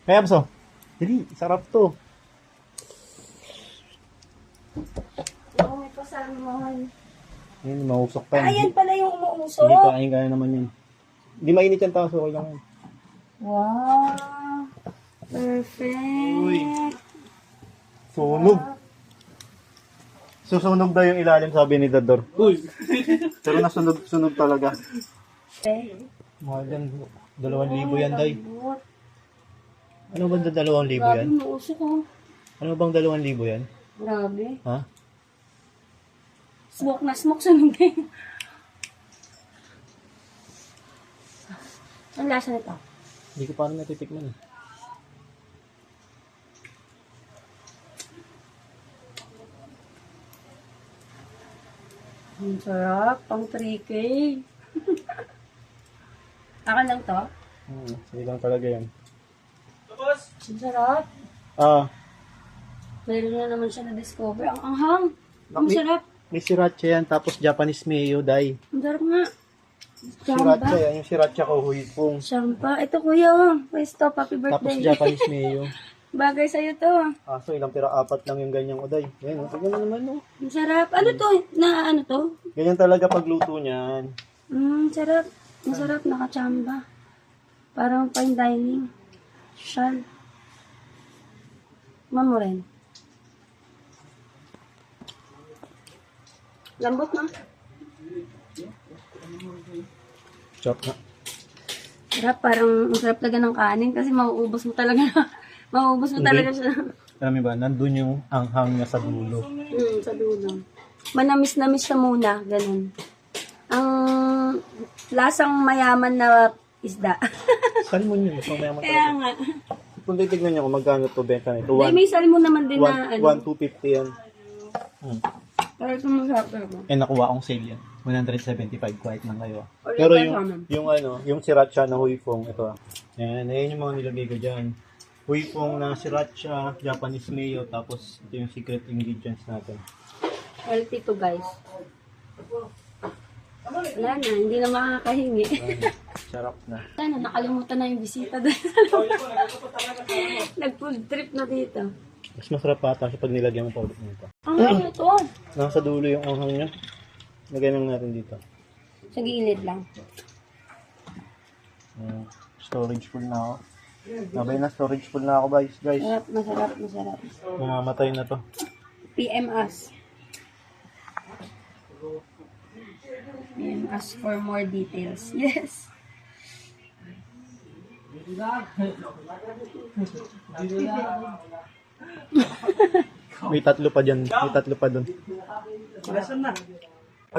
Kaya Abso, hindi, sarap to. Oo, may pasalmon. Ayun, mausok pa yan. Ayan pala yung umuusok. Hindi, kain ka na naman yan. Hindi mainit yan, tapos okay lang yan. Wow. Perfect. Uy. Sunog. Susunog daw yung ilalim, sabi ni Dador. Uy. Pero nasunog talaga. Okay. Mahal yan, 2,000 yan, Day. Ano bang 2,000 yan? Grabe, umuusok oh. Ano bang 2,000 yan? Grabe. Ha? Smoke na smoke sa lungin. Ang lasa nito? Hindi ko paano natitikman eh. Ang sarap. Pang 3K. Akan lang to? Sige lang talaga yan. Ang sarap. Ah, Meron na naman siya na-discover. Ang anghang. Ang sarap. may sriracha yan, tapos Japanese mayo, Day. Ang sarap nga. Sriracha Samba. yan, yung sriracha ko, huypong. Samba. Ito kuya oh. Pwesto. Happy Tapos birthday. Japanese mayo. Bagay sa'yo to. So ilang tira, 4 lang yung ganyang Oday. Yan, tignan mo naman, no. Ang sarap. Ano to? Na ano to? Ganyan talaga pagluto niyan. Sarap. Ang sarap. Nakachamba. Parang fine dining. Shal. Mamo rin. Lambot na. Chop na. Sarap. Parang ang sarap talaga ng kanin kasi mauubos mo talaga. Mauubos mo Hindi. talaga siya. Alam mo ba, nandun yung anghang niya sa dulo. Sa dulo. Manamis-namis siya muna. Ganun. Ang lasang mayaman na isda. Salmon yun, mas mayaman Kaya talaga. nga. Kung titignan niyo kung magkano to benta nito, Dahil may salmon naman din na ano. 1,250 yan. Pero ito masarap talaga. Eh, nakuha kong sale yan. 175, quiet lang kayo. Ulit Pero tayo sa amin. yung sriracha na huypong, ito ah. Yan, ayan yung mga nilagay ko dyan. Huypong na sriracha, Japanese mayo, tapos ito yung secret ingredients natin. Healthy to guys. Wala na, hindi na makakahingi. Sarap na. Sana nakalimutan na yung bisita doon. Nag-food trip na dito. Mas masarap pa ata siya pag nilagyan mo pa ulit nito. Ano ito? Nasa dulo yung anghang niya. Lagay lang natin dito. Sa gilid lang. Storage full na ako. Nabay na, storage full na ako guys. Masarap, masarap, masarap. Mamamatay na to. PM us. PM us for more details. Yes. May 3 pa dyan. May 3 pa dun. Nasaan na?